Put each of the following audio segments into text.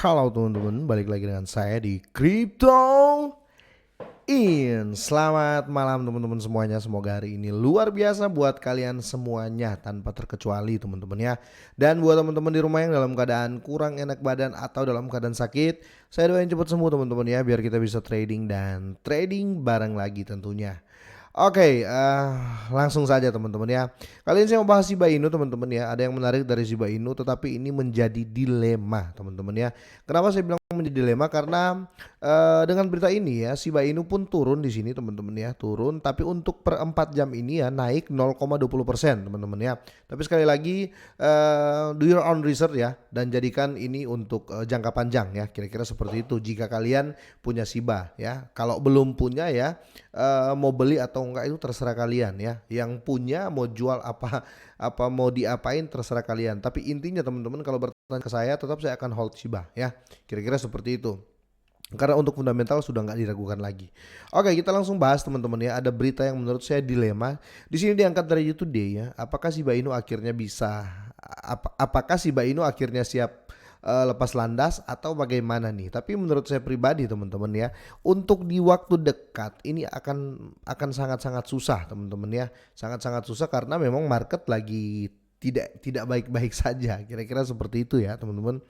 Halo teman-teman, balik lagi dengan saya di Crypto In. Selamat malam teman-teman semuanya. Semoga hari ini luar biasa buat kalian semuanya tanpa terkecuali teman-teman ya. Dan buat teman-teman di rumah yang dalam keadaan kurang enak badan atau dalam keadaan sakit, saya doain cepat sembuh teman-teman ya, biar kita bisa trading dan trading bareng lagi tentunya. Oke, langsung saja teman-teman ya. Kali ini saya mau bahas Shiba Inu teman-teman ya. Ada yang menarik dari Shiba Inu, tetapi ini menjadi dilema teman-teman ya. Kenapa saya bilang menjadi dilema? Karena dengan berita ini ya, Shiba Inu pun turun di sini teman-teman ya, turun. Tapi untuk per 4 jam ini ya naik 0,20% teman-teman ya. Tapi sekali lagi do your own research ya, dan jadikan ini untuk jangka panjang ya. Kira-kira seperti itu. Jika kalian punya Shiba ya, kalau belum punya ya, mau beli atau enggak itu terserah kalian ya. Yang punya mau jual apa mau diapain terserah kalian. Tapi intinya teman-teman, kalau bertanya ke saya, tetap saya akan hold Shiba ya. Kira-kira seperti itu. Karena untuk fundamental sudah nggak diragukan lagi. Oke, kita langsung bahas teman-teman ya. Ada berita yang menurut saya dilema. Di sini diangkat dari YouTube Today ya. Apakah Shiba Inu akhirnya bisa apakah Shiba Inu akhirnya siap lepas landas atau bagaimana nih? Tapi menurut saya pribadi teman-teman ya, untuk di waktu dekat ini akan sangat-sangat susah teman-teman ya. Sangat-sangat susah karena memang market lagi tidak baik-baik saja, kira-kira seperti itu ya teman-teman.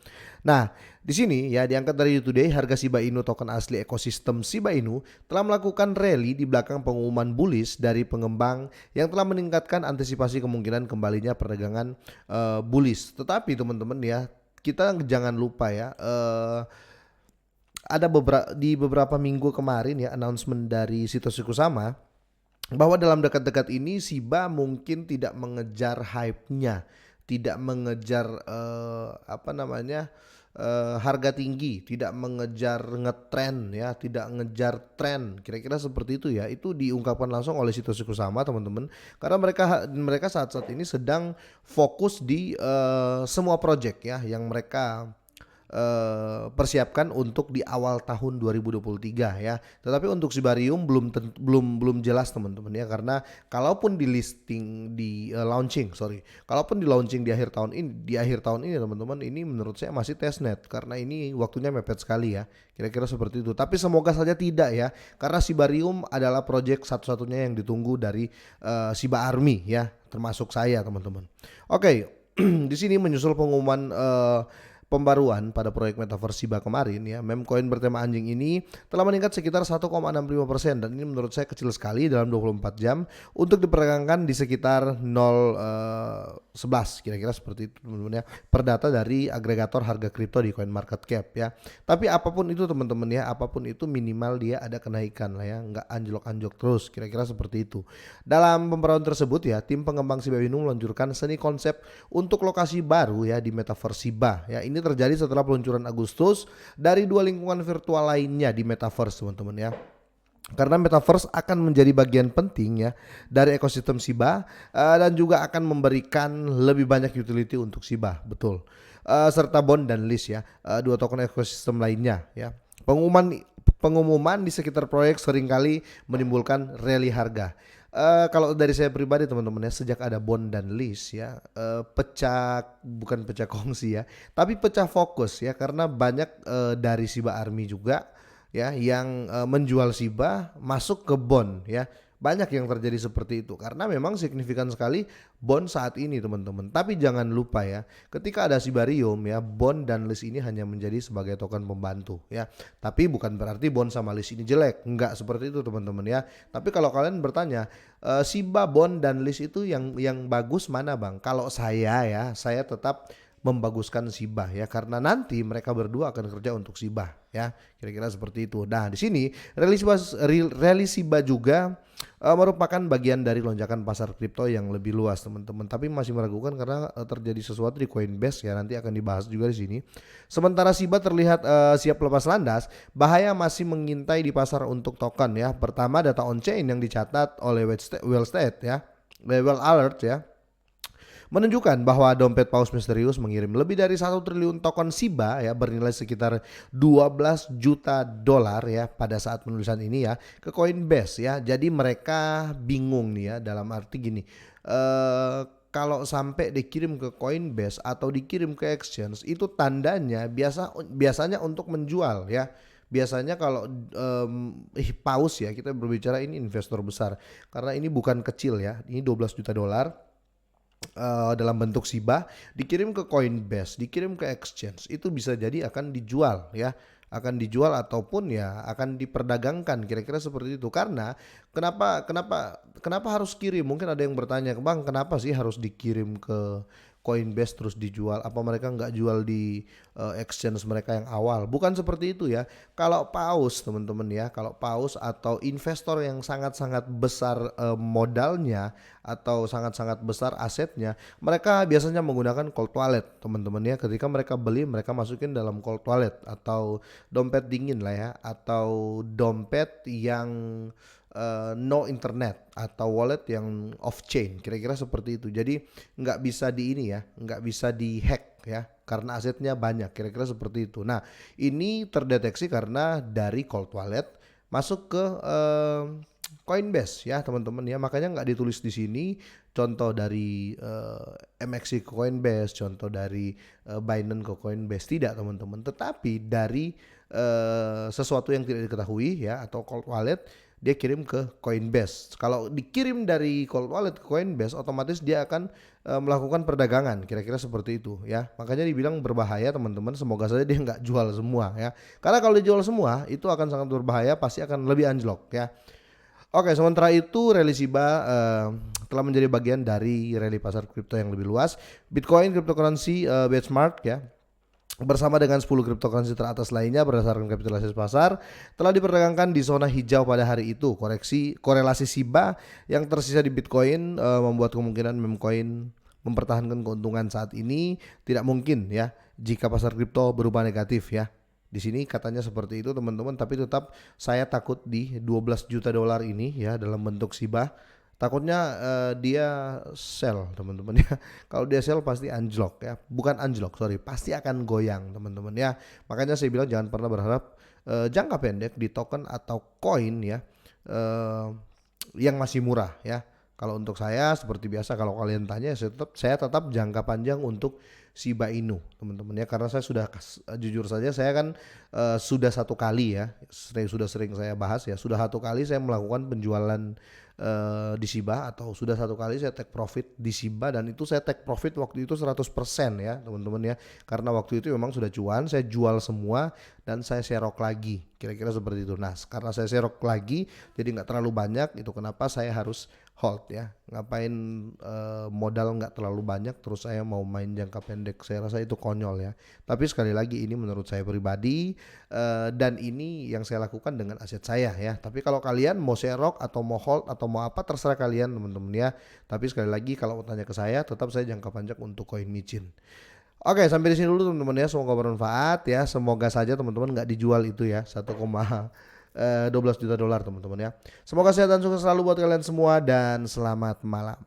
Nah, di sini ya diangkat dari YouTube Today, harga Shiba Inu token asli ekosistem Shiba Inu telah melakukan rally di belakang pengumuman bullish dari pengembang yang telah meningkatkan antisipasi kemungkinan kembalinya perdagangan bullish. Tetapi teman-teman ya, kita jangan lupa ya, ada beberapa minggu kemarin ya announcement dari Satoshi Kusama bahwa dalam dekat-dekat ini Shiba mungkin tidak mengejar hype-nya, tidak mengejar harga tinggi, tidak mengejar ngetrend ya, tidak ngejar tren, kira-kira seperti itu ya. Itu diungkapkan langsung oleh Satoshi Kusama teman-teman, karena mereka saat-saat ini sedang fokus di semua project ya yang mereka persiapkan untuk di awal tahun 2023 ya. Tetapi untuk Sibarium belum jelas teman-teman ya, karena kalaupun di listing kalaupun di launching di akhir tahun ini teman-teman, ini menurut saya masih testnet karena ini waktunya mepet sekali ya. Kira-kira seperti itu. Tapi semoga saja tidak ya, karena Sibarium adalah project satu-satunya yang ditunggu dari Shiba Army ya, termasuk saya teman-teman. Oke, di sini menyusul pengumuman pembaruan pada proyek metaverse Shiba kemarin ya, meme coin bertema anjing ini telah meningkat sekitar 1,65%, dan ini menurut saya kecil sekali dalam 24 jam untuk diperdagangkan di sekitar 0,11 kira-kira seperti itu teman-teman ya, per data dari agregator harga kripto di CoinMarketCap ya. Tapi apapun itu teman-teman ya, apapun itu minimal dia ada kenaikan lah ya, nggak anjlok-anjlok terus, kira-kira seperti itu. Dalam pembaruan tersebut ya, tim pengembang Shiba Inu meluncurkan seni konsep untuk lokasi baru ya di metaverse Shiba ya. Ini terjadi setelah peluncuran Agustus dari dua lingkungan virtual lainnya di metaverse teman-teman ya. Karena metaverse akan menjadi bagian penting ya dari ekosistem Shiba, dan juga akan memberikan lebih banyak utility untuk Shiba, betul. Serta bond dan list ya, dua token ekosistem lainnya ya. Pengumuman di sekitar proyek seringkali menimbulkan rally harga. Kalau dari saya pribadi teman-teman ya, sejak ada bond dan list ya, bukan pecah kongsi ya, tapi pecah fokus ya, karena banyak dari Shiba Army juga ya yang menjual Shiba masuk ke bond ya. Banyak yang terjadi seperti itu karena memang signifikan sekali bond saat ini teman-teman. Tapi jangan lupa ya, ketika ada Shibarium ya, bond dan list ini hanya menjadi sebagai token pembantu ya. Tapi bukan berarti bond sama list ini jelek, enggak seperti itu teman-teman ya. Tapi kalau kalian bertanya, Shiba, bond dan list itu yang bagus mana bang? Kalau saya ya, saya tetap membaguskan Shiba ya, karena nanti mereka berdua akan kerja untuk Shiba ya, kira-kira seperti itu. Nah di sini rally Shiba juga merupakan bagian dari lonjakan pasar kripto yang lebih luas teman-teman, tapi masih meragukan karena terjadi sesuatu di Coinbase ya, nanti akan dibahas juga di sini. Sementara Shiba terlihat siap lepas landas, bahaya masih mengintai di pasar untuk token ya. Pertama, data on chain yang dicatat oleh Wellstate ya, Well Alert ya, menunjukkan bahwa dompet paus misterius mengirim lebih dari 1 triliun token Shiba ya, bernilai sekitar 12 juta dolar ya pada saat penulisan ini ya, ke Coinbase ya. Jadi mereka bingung nih ya, dalam arti gini, kalau sampai dikirim ke Coinbase atau dikirim ke exchange itu tandanya biasanya untuk menjual ya. Biasanya kalau paus ya, kita berbicara ini investor besar karena ini bukan kecil ya. Ini 12 juta dolar dalam bentuk SIBA dikirim ke Coinbase, dikirim ke exchange, itu bisa jadi akan dijual ya, akan dijual ataupun ya akan diperdagangkan, kira-kira seperti itu. Karena kenapa harus kirim? Mungkin ada yang bertanya, Bang, kenapa sih harus dikirim ke Coinbase terus dijual? Apa mereka nggak jual di exchange mereka yang awal? Bukan seperti itu ya. Kalau paus teman-teman ya, kalau paus atau investor yang sangat-sangat besar modalnya atau sangat-sangat besar asetnya, mereka biasanya menggunakan cold wallet teman-teman ya. Ketika mereka beli, mereka masukin dalam cold wallet atau dompet dingin lah ya, atau dompet yang no internet atau wallet yang off chain, kira-kira seperti itu. Jadi nggak bisa di ini ya, nggak bisa dihack ya, karena asetnya banyak, kira-kira seperti itu. Nah, ini terdeteksi karena dari cold wallet masuk ke Coinbase ya teman-teman ya. Makanya nggak ditulis di sini contoh dari MXC ke Coinbase, contoh dari Binance ke Coinbase, tidak teman-teman. Tetapi dari sesuatu yang tidak diketahui ya, atau cold wallet, dia kirim ke Coinbase. Kalau dikirim dari cold wallet ke Coinbase, otomatis dia akan melakukan perdagangan, kira-kira seperti itu ya. Makanya dibilang berbahaya teman-teman. Semoga saja dia nggak jual semua ya. Karena kalau dijual semua itu akan sangat berbahaya, pasti akan lebih anjlok ya. Oke, sementara itu rally SIBA telah menjadi bagian dari rally pasar kripto yang lebih luas. Bitcoin cryptocurrency benchmark ya, bersama dengan 10 cryptocurrency teratas lainnya berdasarkan kapitalisasi pasar telah diperdagangkan di zona hijau pada hari itu. Korelasi SIBA yang tersisa di Bitcoin membuat kemungkinan memcoin mempertahankan keuntungan saat ini tidak mungkin ya jika pasar kripto berubah negatif ya. Di sini katanya seperti itu teman-teman, tapi tetap saya takut di 12 juta dolar ini ya dalam bentuk SIBA. Takutnya dia sell teman-teman ya. Kalau dia sell pasti anjlok ya. Bukan anjlok, sorry, pasti akan goyang teman-teman ya. Makanya saya bilang jangan pernah berharap jangka pendek di token atau koin ya yang masih murah ya. Kalau untuk saya seperti biasa, kalau kalian tanya saya tetap jangka panjang untuk Shiba Inu teman-teman ya. Karena saya sudah jujur saja, saya kan sudah satu kali ya, sudah sering saya bahas ya, sudah satu kali saya melakukan penjualan di SIBA, atau sudah satu kali saya take profit di SIBA, dan itu saya take profit waktu itu 100% ya teman-teman ya. Karena waktu itu memang sudah cuan, saya jual semua dan saya serok lagi, kira-kira seperti itu. Nah, karena saya serok lagi jadi nggak terlalu banyak, itu kenapa saya harus hold ya. Ngapain modal nggak terlalu banyak terus saya mau main jangka pendek, saya rasa itu konyol ya. Tapi sekali lagi ini menurut saya pribadi dan ini yang saya lakukan dengan aset saya ya. Tapi kalau kalian mau serok atau mau hold atau mau apa, terserah kalian teman-teman ya. Tapi sekali lagi kalau tanya ke saya, tetap saya jangka panjang untuk koin micin. Oke, sampai di sini dulu teman-teman ya. Semoga bermanfaat ya. Semoga saja teman-teman nggak dijual itu ya 1,12 juta dolar teman-teman ya. Semoga sehat dan sukses selalu buat kalian semua dan selamat malam.